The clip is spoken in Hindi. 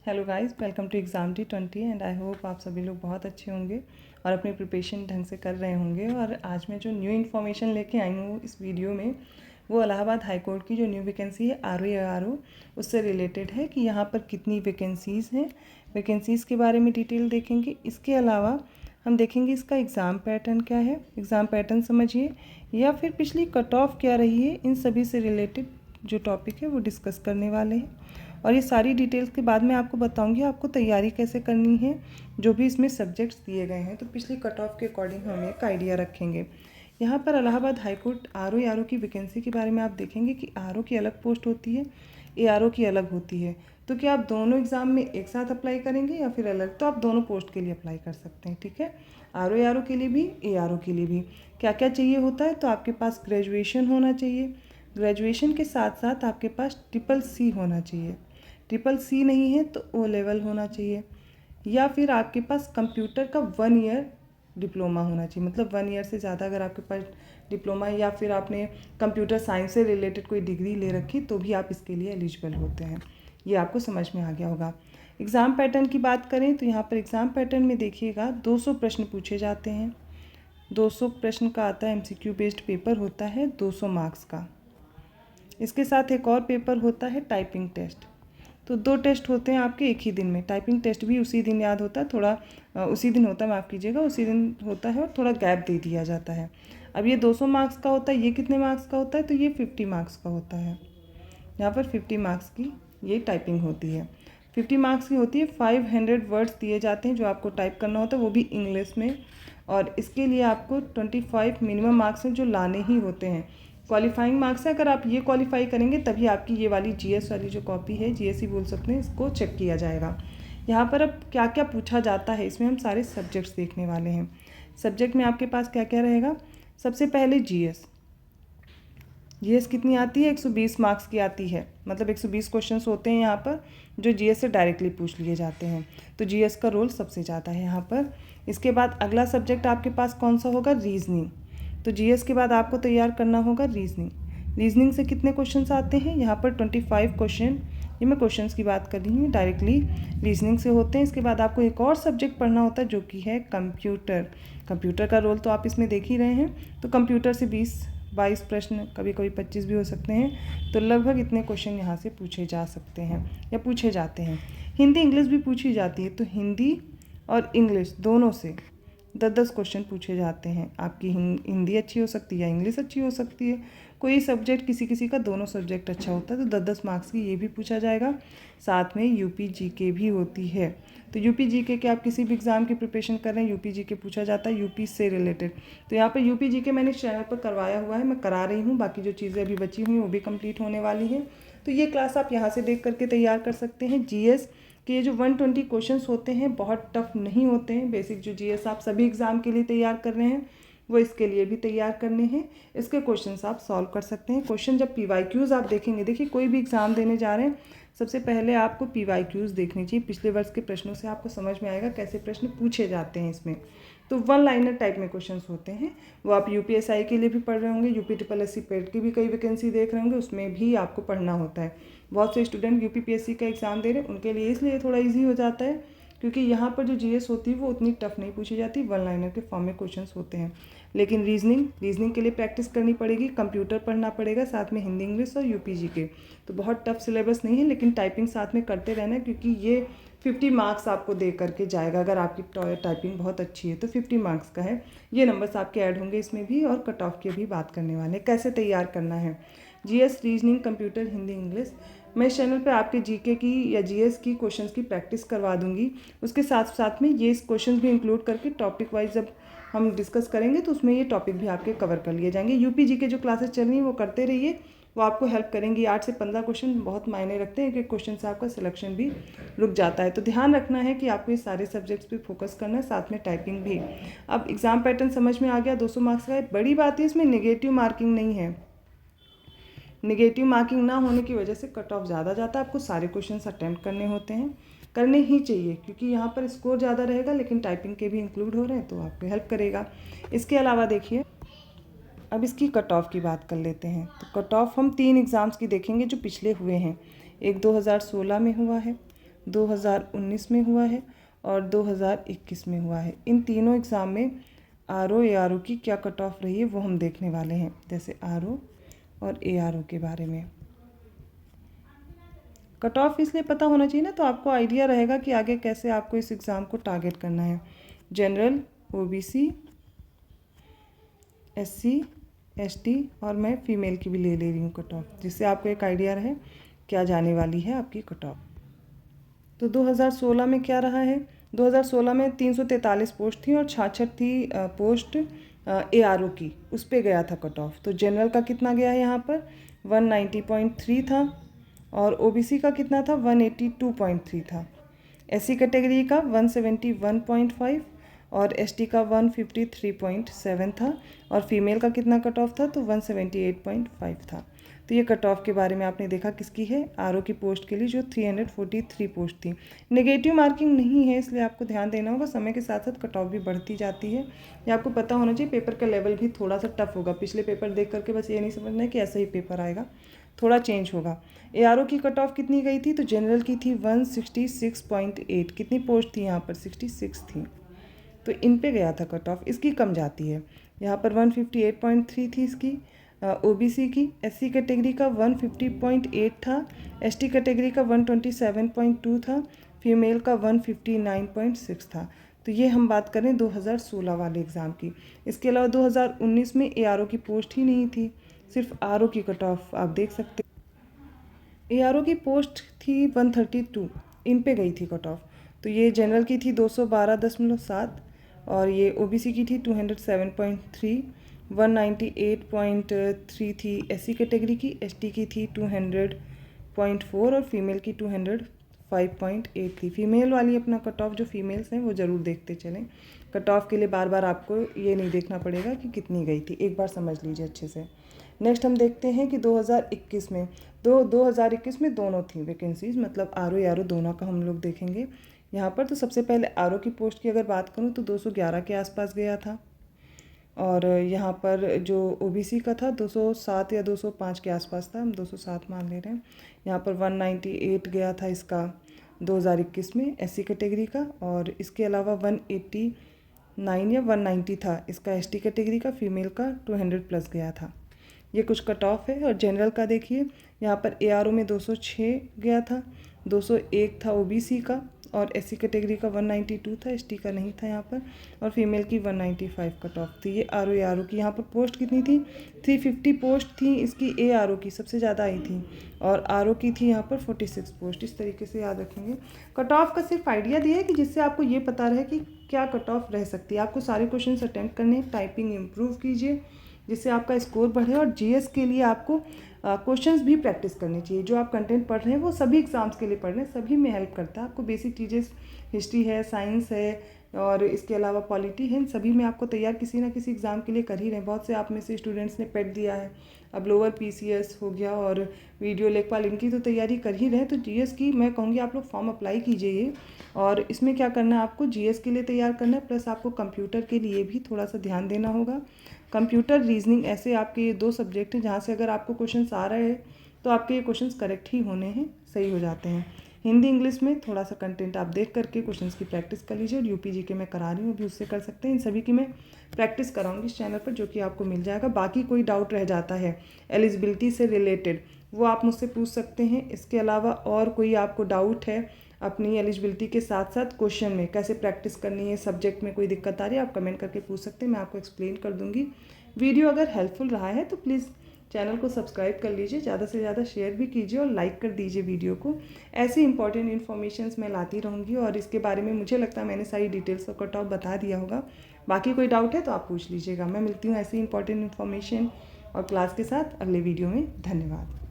Hello guys, welcome to exam T20 and I hope आप सभी लोग बहुत अच्छे होंगे और अपनी प्रिपरेशन ढंग से कर रहे होंगे। और आज मैं जो न्यू इन्फॉर्मेशन लेके आई हूँ इस वीडियो में, वो इलाहाबाद हाई कोर्ट की जो न्यू वैकेंसी है RO उससे रिलेटेड है कि यहाँ पर कितनी वैकेंसीज़ हैं। वैकेंसीज़ के बारे में डिटेल देखेंगे। इसके अलावा हम देखेंगे इसका एग्ज़ाम पैटर्न क्या है, एग्ज़ाम पैटर्न समझिए, या फिर पिछली कट ऑफ क्या रही है। इन सभी से रिलेटेड जो टॉपिक है वो डिस्कस करने वाले हैं। और ये सारी डिटेल्स के बाद मैं आपको बताऊंगी आपको तैयारी कैसे करनी है। जो भी इसमें सब्जेक्ट्स दिए गए हैं तो पिछली कट ऑफ के अकॉर्डिंग हम एक आइडिया रखेंगे। यहाँ पर इलाहाबाद हाई कोर्ट RO की वैकेंसी के बारे में आप देखेंगे कि RO की अलग पोस्ट होती है, ARO की अलग होती है। तो क्या आप दोनों एग्ज़ाम में एक साथ अप्लाई करेंगे या फिर अलग? तो आप दोनों पोस्ट के लिए अप्लाई कर सकते हैं, ठीक है। RO के लिए भी, ARO के लिए भी। क्या क्या चाहिए होता है? तो आपके पास ग्रेजुएशन होना चाहिए। ग्रेजुएशन के साथ साथ आपके पास CCC होना चाहिए। CCC नहीं है तो O लेवल होना चाहिए, या फिर आपके पास कंप्यूटर का 1 ईयर डिप्लोमा होना चाहिए। मतलब 1 ईयर से ज़्यादा अगर आपके पास डिप्लोमा है या फिर आपने कंप्यूटर साइंस से रिलेटेड कोई डिग्री ले रखी तो भी आप इसके लिए एलिजिबल होते हैं। ये आपको समझ में आ गया होगा। एग्ज़ाम पैटर्न की बात करें तो यहाँ पर एग्ज़ाम पैटर्न में देखिएगा 200 प्रश्न पूछे जाते हैं। 200 प्रश्न का आता है, MCQ बेस्ड पेपर होता है 200 मार्क्स का। इसके साथ एक और पेपर होता है टाइपिंग टेस्ट। तो 2 टेस्ट होते हैं आपके एक ही दिन में। टाइपिंग टेस्ट भी उसी दिन याद होता है, थोड़ा उसी दिन होता है, माफ़ कीजिएगा, उसी दिन होता है और थोड़ा गैप दे दिया जाता है। अब ये 200 मार्क्स का होता है, ये कितने मार्क्स का होता है? तो ये 50 मार्क्स का होता है। यहाँ पर 50 मार्क्स की ये टाइपिंग होती है। 50 मार्क्स की होती है। 500 वर्ड्स दिए जाते हैं जो आपको टाइप करना होता है, वो भी इंग्लिश में। और इसके लिए आपको 25 मिनिमम मार्क्स हैं जो लाने ही होते हैं। क्वालिफाइंग मार्क्स है, अगर आप ये क्वालिफाई करेंगे तभी आपकी ये वाली GS वाली जो कॉपी है, GS ही बोल सकते हैं, इसको चेक किया जाएगा। यहाँ पर अब क्या क्या पूछा जाता है, इसमें हम सारे सब्जेक्ट्स देखने वाले हैं। सब्जेक्ट में आपके पास क्या क्या रहेगा? सबसे पहले GS कितनी आती है? 120 मार्क्स की आती है। मतलब 120 क्वेश्चंस होते हैं यहाँ पर जो GS से डायरेक्टली पूछ लिए जाते हैं। तो GS का रोल सबसे ज़्यादा है यहाँ पर। इसके बाद अगला सब्जेक्ट आपके पास कौन सा होगा? रीजनिंग। तो GS के बाद आपको तैयार करना होगा रीजनिंग। रीजनिंग से कितने क्वेश्चंस आते हैं? यहाँ पर 25 क्वेश्चन, ये मैं क्वेश्चंस की बात कर रही हूँ, डायरेक्टली रीजनिंग से होते हैं। इसके बाद आपको एक और सब्जेक्ट पढ़ना होता है जो कि है कंप्यूटर। कंप्यूटर का रोल तो आप इसमें देख ही रहे हैं। तो कंप्यूटर से 20-22 प्रश्न, कभी कभी 25 भी हो सकते हैं। तो लगभग इतने क्वेश्चन यहाँ से पूछे जा सकते हैं या पूछे जाते हैं। हिंदी इंग्लिश भी पूछी जाती है, तो हिंदी और इंग्लिश दोनों से 10-10 क्वेश्चन पूछे जाते हैं। आपकी हिंदी अच्छी हो सकती है या इंग्लिश अच्छी हो सकती है। कोई सब्जेक्ट, किसी किसी का दोनों सब्जेक्ट अच्छा होता है तो 10-10 मार्क्स की ये भी पूछा जाएगा। साथ में UP GK भी होती है। तो UP GK के आप किसी भी एग्ज़ाम की प्रिपरेशन कर रहे हैं, UP GK पूछा जाता है UP से रिलेटेड। तो यहाँ पर UP GK मैंने चैनल पर करवाया हुआ है, मैं करा रही हूँ। बाकी जो चीज़ें अभी बची हुई वो भी कंप्लीट होने वाली हैं। तो ये क्लास आप यहाँ से देख करके तैयार कर सकते हैं। GS कि ये जो 120 क्वेश्चंस होते हैं बहुत टफ नहीं होते हैं। बेसिक जो GS आप सभी एग्ज़ाम के लिए तैयार कर रहे हैं वो इसके लिए भी तैयार करने हैं। इसके क्वेश्चंस आप सॉल्व कर सकते हैं। क्वेश्चन जब PYQs आप देखेंगे, देखिए कोई भी एग्ज़ाम देने जा रहे हैं सबसे पहले आपको PYQs देखनी चाहिए। पिछले वर्ष के प्रश्नों से आपको समझ में आएगा कैसे प्रश्न पूछे जाते हैं इसमें। तो 1 लाइनर टाइप में क्वेश्चंस होते हैं। वो आप UPSI के लिए भी पढ़ रहे होंगे, UPSSC पेट की भी कई वैकेंसी देख रहे होंगे, उसमें भी आपको पढ़ना होता है। बहुत से स्टूडेंट UPPSC का एग्ज़ाम दे रहे हैं, उनके लिए इसलिए थोड़ा ईजी हो जाता है क्योंकि यहाँ पर जो GS होती है वो उतनी टफ नहीं पूछी जाती, 1 लाइनर के फॉर्म में क्वेश्चंस होते हैं। लेकिन रीजनिंग के लिए प्रैक्टिस करनी पड़ेगी, कंप्यूटर पढ़ना पड़ेगा, साथ में हिंदी इंग्लिश और UP GK। तो बहुत टफ सिलेबस नहीं है, लेकिन टाइपिंग साथ में करते रहना है क्योंकि ये 50 मार्क्स आपको दे करके जाएगा। अगर आपकी टाइपिंग बहुत अच्छी है तो 50 मार्क्स का है। ये नंबर्स आपके ऐड होंगे इसमें भी। और कट ऑफ की भी बात करने वाले हैं, कैसे तैयार करना है। GS, reasoning, computer, Hindi, English, मैं इस चैनल पे आपके GK की या GS की क्वेश्चंस की प्रैक्टिस करवा दूंगी। उसके साथ साथ में ये क्वेश्चंस भी इंक्लूड करके टॉपिक वाइज जब हम डिस्कस करेंगे तो उसमें ये टॉपिक भी आपके कवर कर लिए जाएंगे। UP GK जो क्लासेस चल रही हैं वो करते रहिए, वो आपको हेल्प करेंगी। 8 से 15 क्वेश्चन बहुत मायने रखते हैं, एक क्वेश्चन से आपका सिलेक्शन भी रुक जाता है। तो ध्यान रखना है कि आपको ये सारे सब्जेक्ट्स पे फोकस करना है, साथ में टाइपिंग भी। अब एग्ज़ाम पैटर्न समझ में आ गया। 200 मार्क्स का है। बड़ी बात है इसमें नेगेटिव मार्किंग नहीं है। नेगेटिव मार्किंग ना होने की वजह से कट ऑफ ज़्यादा जाता है। आपको सारे क्वेश्चंस अटेम्प्ट करने होते हैं, करने ही चाहिए क्योंकि यहाँ पर स्कोर ज़्यादा रहेगा, लेकिन टाइपिंग के भी इंक्लूड हो रहे हैं तो आपको हेल्प करेगा। इसके अलावा देखिए, अब इसकी कट ऑफ की बात कर लेते हैं। तो कट ऑफ हम 3 एग्ज़ाम्स की देखेंगे जो पिछले हुए हैं। एक 2016 में हुआ है, 2019 में हुआ है और 2021 में हुआ है। इन तीनों एग्ज़ाम में आरओ एआरओ की क्या कट ऑफ रही है वो हम देखने वाले हैं, जैसे आरओ और एआरओ के बारे में। कट ऑफ इसलिए पता होना चाहिए ना, तो आपको आइडिया रहेगा कि आगे कैसे आपको इस एग्ज़ाम को टारगेट करना है। जनरल, ओबीसी, एससी, एसटी और मैं फीमेल की भी ले रही हूँ कट ऑफ, जिससे आपको एक आइडिया रहे क्या जाने वाली है आपकी कट ऑफ। तो 2016 में क्या रहा है, 2016 में 343 पोस्ट थी और 66 थी पोस्ट एआरओ की, उस पे गया था कट ऑफ। तो जनरल का कितना गया है यहाँ पर 190.3 था और ओबीसी का कितना था 182.3 था, एससी कैटेगरी का 171.5 और एसटी का 153.7 था और फीमेल का कितना कट ऑफ था तो 178.5 था। तो ये कट ऑफ के बारे में आपने देखा किसकी है, आरओ की पोस्ट के लिए जो 343 पोस्ट थी। नेगेटिव मार्किंग नहीं है, इसलिए आपको ध्यान देना होगा। समय के साथ साथ कट ऑफ भी बढ़ती जाती है, ये आपको पता होना चाहिए। पेपर का लेवल भी थोड़ा सा टफ होगा, पिछले पेपर देख करके बस ये नहीं समझना है कि ऐसा ही पेपर आएगा, थोड़ा चेंज होगा। एआरओ की कट ऑफ कितनी गई थी, तो जनरल की थी 166.8, कितनी पोस्ट थी यहाँ पर 66 थी, तो इन पे गया था कट ऑफ, इसकी कम जाती है। यहाँ पर 158.3 थी इसकी ओबीसी की, एससी कैटेगरी का 150.8 था, एसटी कैटेगरी का 127.2 था, फीमेल का 159.6 था। तो ये हम बात करें 2016 वाले एग्ज़ाम की। इसके अलावा 2019 में एआरओ की पोस्ट ही नहीं थी, सिर्फ आरओ की कट ऑफ आप देख सकते। एआरओ की पोस्ट थी 132, इन पे गई थी कट ऑफ। तो ये जनरल की थी 212.7 और ये ओबीसी की थी 207.3, 198.3 थी एससी कैटेगरी की, एसटी की थी 200.4 और फीमेल की 205.8 थी। फीमेल वाली अपना कट ऑफ जो फीमेल्स हैं वो ज़रूर देखते चलें। कट ऑफ के लिए बार बार आपको ये नहीं देखना पड़ेगा कि कितनी गई थी, एक बार समझ लीजिए अच्छे से। नेक्स्ट हम देखते हैं कि 2021 में 2021 में दोनों थी वैकेंसीज, मतलब आरओ एआरओ दोनों का हम लोग देखेंगे यहाँ पर। तो सबसे पहले आरओ की पोस्ट की अगर बात करूँ तो 211 के आसपास गया था और यहाँ पर जो ओबीसी का था 207 या 205 के आसपास था, हम 207 मान ले रहे हैं। यहाँ पर 198 गया था इसका 2021 में एससी कैटेगरी का, और इसके अलावा 189 या 190 था इसका एसटी कैटेगरी का, फीमेल का 200 प्लस गया था। ये कुछ कट ऑफ है। और जनरल का देखिए यहाँ पर एआरओ में 206 गया था, 201 था ओबीसी का और एससी कैटेगरी का 192 था, एसटी का नहीं था यहाँ पर, और फीमेल की 195 कट ऑफ थी। ये आरओ एआरओ की यहाँ पर पोस्ट कितनी थी 350 पोस्ट थी इसकी, एआरओ की सबसे ज़्यादा आई थी और आरओ की थी यहाँ पर 46 पोस्ट। इस तरीके से याद रखेंगे। कट ऑफ का सिर्फ आइडिया दिया है कि जिससे आपको ये पता रहे कि क्या कट ऑफ रह सकती है। आपको सारे क्वेश्चन अटेम्प्ट करने, टाइपिंग इम्प्रूव कीजिए जिससे आपका स्कोर बढ़े, और जीएस के लिए आपको क्वेश्चंस भी प्रैक्टिस करनी चाहिए। जो आप कंटेंट पढ़ रहे हैं वो सभी एग्जाम्स के लिए पढ़ रहे हैं, सभी में हेल्प करता है। आपको बेसिक चीज़ें हिस्ट्री है, साइंस है और इसके अलावा पॉलिटी है, इन सभी में आपको तैयार किसी ना किसी एग्ज़ाम के लिए कर ही रहे हैं। बहुत से आप में से स्टूडेंट्स ने पेट दिया है, अब लोअर पीसीएस हो गया और वीडियो लेखपाल, इनकी तो तैयारी कर ही रहे हैं। तो जीएस की मैं कहूँगी आप लोग फॉर्म अप्लाई कीजिए और इसमें क्या करना है, आपको जीएस के लिए तैयार करना है, प्लस आपको कंप्यूटर के लिए भी थोड़ा सा ध्यान देना होगा। कंप्यूटर, रीजनिंग, ऐसे आपके ये 2 सब्जेक्ट हैं जहाँ से अगर आपको क्वेश्चंस आ रहे हैं तो आपके ये क्वेश्चंस करेक्ट ही होने हैं, सही हो जाते हैं। हिंदी इंग्लिश में थोड़ा सा कंटेंट आप देख करके क्वेश्चंस की प्रैक्टिस कर लीजिए, और यूपी जीके मैं करा रही हूँ, भी उससे कर सकते हैं। इन सभी की मैं प्रैक्टिस कराऊंगी इस चैनल पर, जो कि आपको मिल जाएगा। बाकी कोई डाउट रह जाता है एलिजिबिलिटी से रिलेटेड, वो आप मुझसे पूछ सकते हैं। इसके अलावा और कोई आपको डाउट है अपनी एलिजिबिलिटी के साथ साथ क्वेश्चन में कैसे प्रैक्टिस करनी है, सब्जेक्ट में कोई दिक्कत आ रही है, आप कमेंट करके पूछ सकते हैं, मैं आपको एक्सप्लेन कर दूँगी। वीडियो अगर हेल्पफुल रहा है तो प्लीज़ चैनल को सब्सक्राइब कर लीजिए, ज़्यादा से ज़्यादा शेयर भी कीजिए और लाइक कर दीजिए वीडियो को। ऐसी इंपॉर्टेंट इन्फॉर्मेशंस मैं लाती रहूँगी और इसके बारे में मुझे लगता है मैंने सारी डिटेल्स और कट ऑफ बता दिया होगा। बाकी कोई डाउट है तो आप पूछ लीजिएगा। मैं मिलती हूँ ऐसी इंपॉर्टेंट इन्फॉर्मेशन और क्लास के साथ अगले वीडियो में। धन्यवाद।